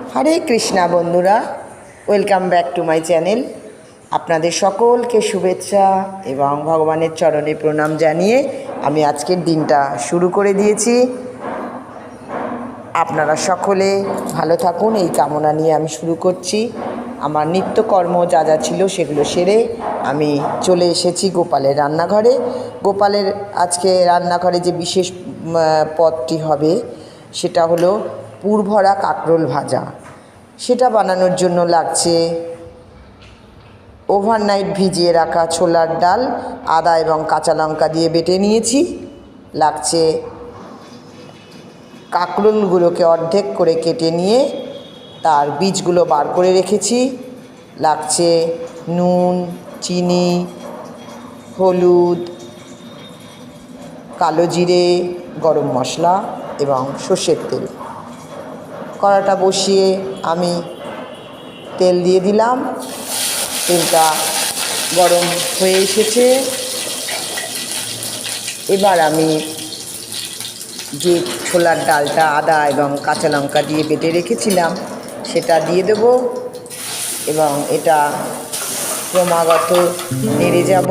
হরে কৃষ্ণা বন্ধুরা, welcome back to my channel. আপনাদের সকলকে শুভেচ্ছা এবং ভগবানের চরণে প্রণাম জানিয়ে আমি আজকের দিনটা শুরু করে দিয়েছি। আপনারা সকলে ভালো থাকুন এই কামনা নিয়ে আমি শুরু করছি। আমার নিত্যকর্ম যা যা ছিল সেগুলো সেরে আমি চলে এসেছি গোপালের রান্নাঘরে। গোপালের আজকে রান্নাঘরে যে বিশেষ পদটি হবে সেটা হলো পুরভরা কাঁকরোল ভাজা। সেটা বানানোর জন্য লাগছে ওভারনাইট ভিজিয়ে রাখা ছোলার ডাল, আদা এবং কাঁচা লঙ্কা দিয়ে বেটে নিয়েছি। লাগছে কাঁকরোলগুলোকে অর্ধেক করে কেটে নিয়ে তার বীজগুলো বার করে রেখেছি। লাগছে নুন, চিনি, হলুদ, কালো জিরে, গরম মশলা এবং সর্ষের তেল। কড়াটা বসিয়ে আমি তেল দিয়ে দিলাম। তেলটা গরম হয়ে এসেছে। এবার আমি যে ছোলার ডালটা আদা এবং কাঁচা লঙ্কা দিয়ে বেটে রেখেছিলাম সেটা দিয়ে দেব এবং এটা ক্রমাগত নেড়ে যাব।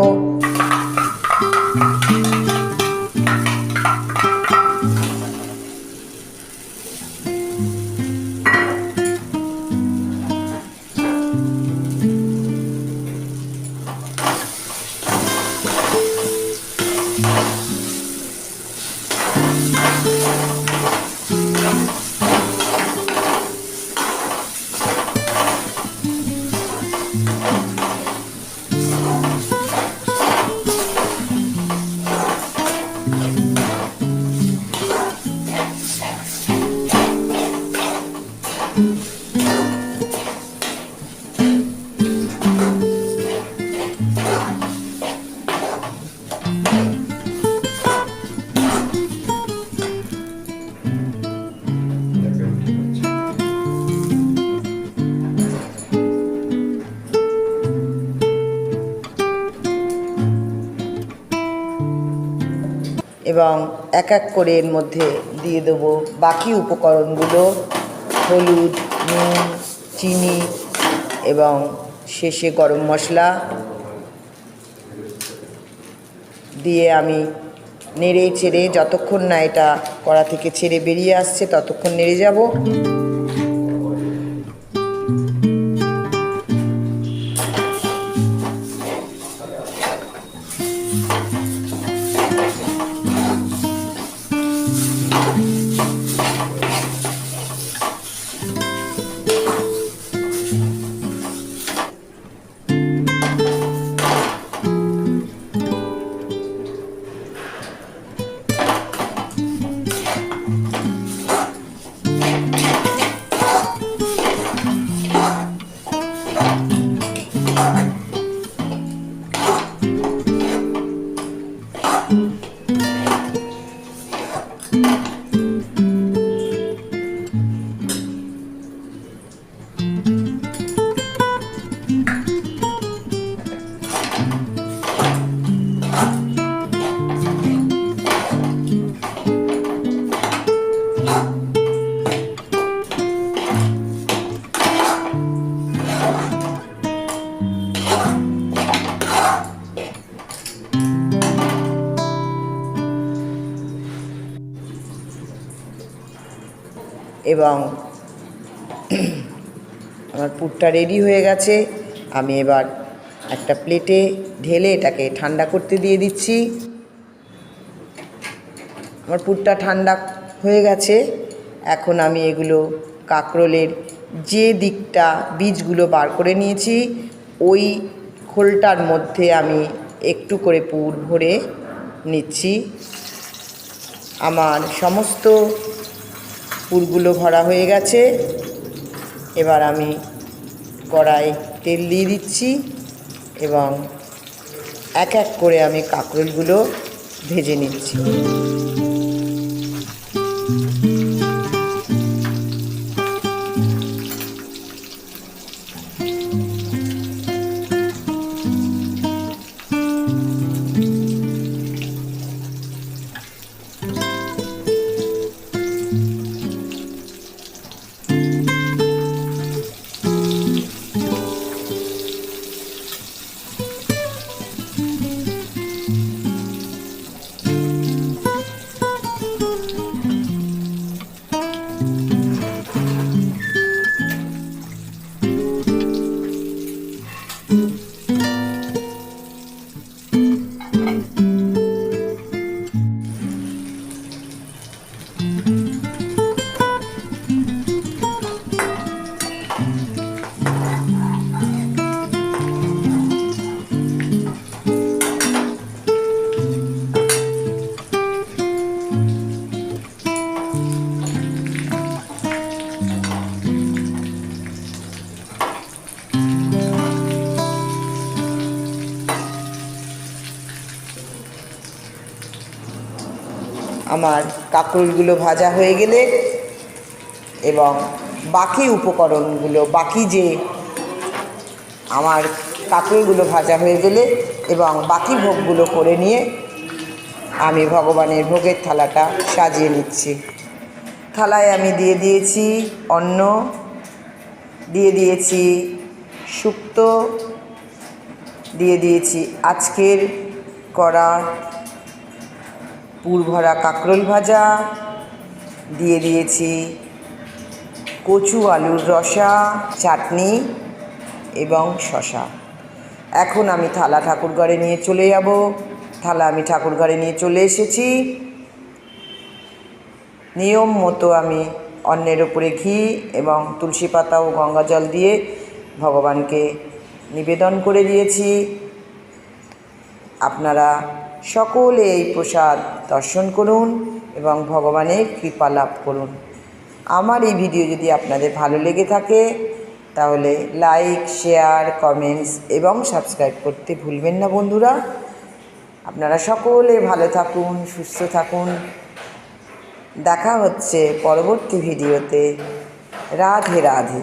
এবং এক এক করে এর মধ্যে দিয়ে দেবো বাকি উপকরণগুলো, হলুদ, নুন, চিনি এবং শেষে গরম মশলা দিয়ে আমি নেড়ে চেড়ে যতক্ষণ না এটা কড়া থেকে ছেড়ে বেরিয়ে আসছে ততক্ষণ নেড়ে যাব। এবং আমার পুরটা রেডি হয়ে গেছে। আমি এবার একটা প্লেটে ঢেলে এটাকে ঠান্ডা করতে দিয়ে দিচ্ছি। আমার পুরটা ঠান্ডা হয়ে গেছে। এখন আমি এগুলো কাঁকরোলের যে দিকটা বীজগুলো বার করে নিয়েছি ওই খোলটার মধ্যে আমি একটু করে পুর ভরে নিচ্ছি। আমার সমস্ত পুরগুলো ভরা হয়ে গেছে। এবার আমি কড়ায় তেল দিয়ে দিচ্ছি এবং এক এক করে আমি কাঁকরোলগুলো ভেজে নিচ্ছি। আমার কাঁকরোলগুলো ভাজা হয়ে গেলে এবং বাকি উপকরণগুলো বাকি যে আমার কাঁকরোলগুলো ভাজা হয়ে গেলে এবং বাকি ভোগগুলো করে নিয়ে আমি ভগবানের ভোগের থালাটা সাজিয়ে নিচ্ছি। থালায় আমি দিয়ে দিয়েছি অন্ন, দিয়ে দিয়েছি শুক্তো, দিয়ে দিয়েছি আজকের করা পুরভরা কাঁকরোল ভাজা, দিয়ে দিয়েছি কচু আলুর রসা, চাটনি এবং শসা। এখন আমি থালা ঠাকুরঘরে নিয়ে চলে যাব। থালা আমি ঠাকুরঘরে নিয়ে চলে এসেছি। নিয়ম মতো আমি অন্নের ওপরে ঘি এবং তুলসী পাতা ও গঙ্গা জল দিয়ে ভগবানকে নিবেদন করে দিয়েছি। আপনারা সকলে এই প্রসাদ দর্শন করুন এবং ভগবানের কৃপা লাভ করুন। আমার এই ভিডিও যদি আপনাদের ভালো লেগে থাকে তাহলে লাইক, শেয়ার, কমেন্টস এবং সাবস্ক্রাইব করতে ভুলবেন না বন্ধুরা। আপনারা সকলে ভালো থাকুন, সুস্থ থাকুন। দেখা হচ্ছে পরবর্তী ভিডিওতে। রাধে রাধে।